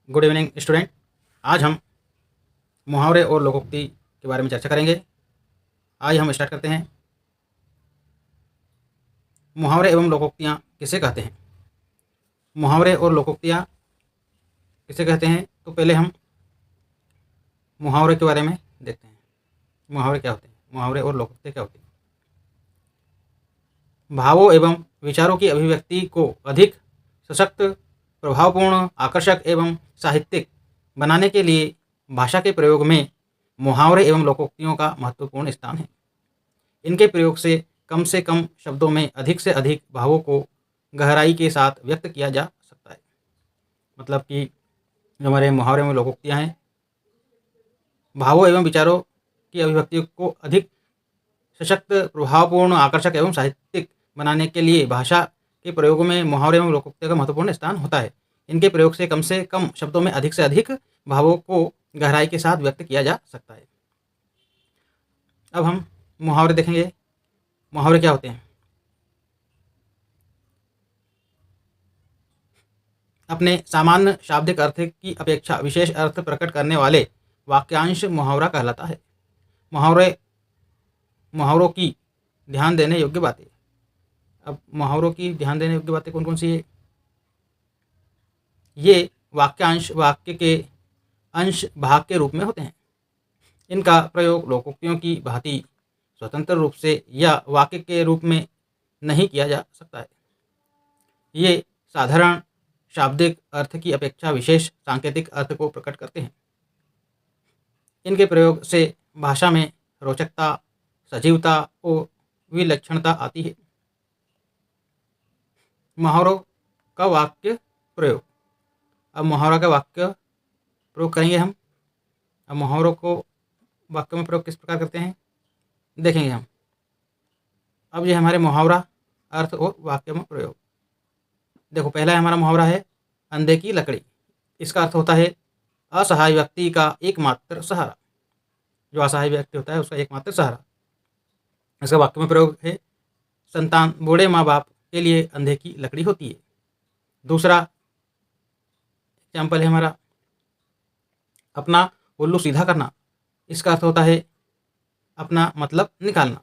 Good evening student. आज हम मुहावरे और लोकोक्ति के बारे में चर्चा करेंगे। आज हम स्टार्ट करते हैं। मुहावरे एवं लोकोक्तियाँ किसे कहते हैं? मुहावरे और लोकोक्तियाँ किसे कहते हैं? तो पहले हम मुहावरे के बारे में देखते हैं। मुहावरे क्या होते हैं? मुहावरे और लोकोक्तियाँ क्या होती हैं? भावों एवं विचारों की अभिव्यक्ति को अधिक सशक्त, प्रभावपूर्ण, आकर्षक एवं साहित्यिक बनाने के लिए भाषा के प्रयोग में मुहावरे एवं लोकोक्तियों का महत्वपूर्ण स्थान है। इनके प्रयोग से कम शब्दों में अधिक से अधिक भावों को गहराई के साथ व्यक्त किया जा सकता है। मतलब कि जो हमारे मुहावरे में लोकोक्तियाँ हैं, भावों एवं विचारों की अभिव्यक्ति को अधिक सशक्त, प्रभावपूर्ण, आकर्षक एवं साहित्यिक बनाने के लिए भाषा के प्रयोग में मुहावरे एवं लोकोक्तियों का महत्वपूर्ण स्थान होता है। इनके प्रयोग से कम शब्दों में अधिक से अधिक भावों को गहराई के साथ व्यक्त किया जा सकता है। अब हम मुहावरे देखेंगे। मुहावरे क्या होते हैं? अपने सामान्य शाब्दिक अर्थ की अपेक्षा विशेष अर्थ प्रकट करने वाले वाक्यांश मुहावरा कहलाता है। मुहावरों की ध्यान देने योग्य बातें। अब मुहावरों की ध्यान देने योग्य बातें कौन कौन सी है? ये वाक्यांश वाक्य के अंश भाग के रूप में होते हैं। इनका प्रयोग लोकोक्तियों की भांति स्वतंत्र रूप से या वाक्य के रूप में नहीं किया जा सकता है। ये साधारण शाब्दिक अर्थ की अपेक्षा विशेष सांकेतिक अर्थ को प्रकट करते हैं। इनके प्रयोग से भाषा में रोचकता, सजीवता और विलक्षणता आती है। मुहावरों का वाक्य प्रयोग। अब मुहावरा का वाक्य प्रयोग करेंगे हम। अब मुहावरों को वाक्य में प्रयोग किस प्रकार करते हैं देखेंगे हम। अब ये हमारे मुहावरा, अर्थ और वाक्य में प्रयोग। देखो, पहला हमारा मुहावरा है अंधे की लकड़ी। इसका अर्थ होता है असहाय व्यक्ति का एकमात्र सहारा। जो असहाय व्यक्ति होता है उसका एकमात्र सहारा। इसका वाक्य में प्रयोग है संतान बूढ़े माँ बाप के लिए अंधे की लकड़ी होती है। दूसरा एग्जाम्पल है हमारा अपना उल्लू सीधा करना। इसका अर्थ होता है अपना मतलब निकालना।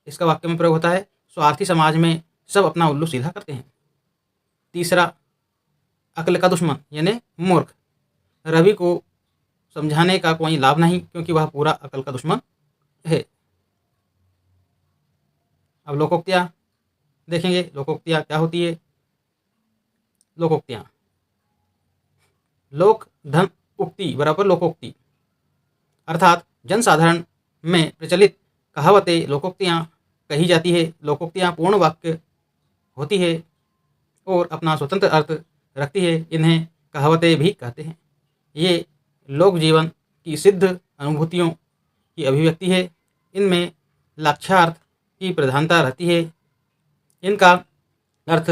इसका वाक्य में प्रयोग होता है स्वार्थी समाज में सब अपना उल्लू सीधा करते हैं। तीसरा अक्ल का दुश्मन यानी मूर्ख। रवि को समझाने का कोई लाभ नहीं क्योंकि वह पूरा अक्ल का दुश्मन है। अब लोकोक्तियाँ देखेंगे। लोकोक्तियाँ क्या होती है? लोकोक्तियाँ लोक धन उक्ति बराबर लोकोक्ति, अर्थात जनसाधारण में प्रचलित कहावतें लोकोक्तियाँ कही जाती है। लोकोक्तियाँ पूर्ण वाक्य होती है और अपना स्वतंत्र अर्थ रखती है। इन्हें कहावतें भी कहते हैं। ये लोक जीवन की सिद्ध अनुभूतियों की अभिव्यक्ति है। इनमें लक्ष्यार्थ की प्रधानता रहती है। इनका अर्थ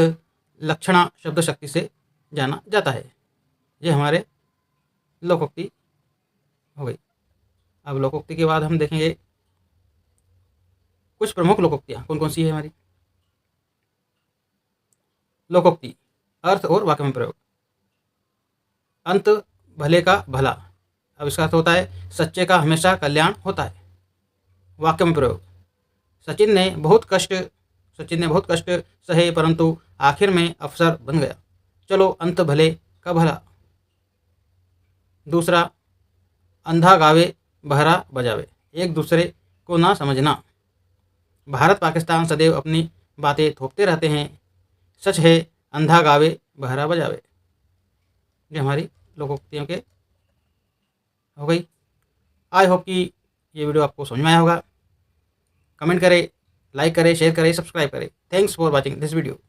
लक्षणा शब्द शक्ति से जाना जाता है। ये हमारे लोकोक्ति हो गई। अब लोकोक्ति के बाद हम देखेंगे कुछ प्रमुख लोकोक्तियाँ कौन कौन सी है हमारी। लोकोक्ति, अर्थ और वाक्य में प्रयोग। अंत भले का भला। अब इसका अर्थ होता है सच्चे का हमेशा कल्याण होता है। वाक्य में प्रयोग सचिन ने बहुत कष्ट सहे परंतु आखिर में अफसर बन गया। चलो अंत भले का भला। दूसरा अंधा गावे बहरा बजावे। एक दूसरे को ना समझना। भारत पाकिस्तान सदैव अपनी बातें थोपते रहते हैं। सच है अंधा गावे बहरा बजावे। ये हमारी लोकोक्तियों के हो गई। आई होप कि ये वीडियो आपको समझ में आया होगा। कमेंट करें, लाइक करें, शेयर करें, सब्सक्राइब करें। Thanks for watching this video.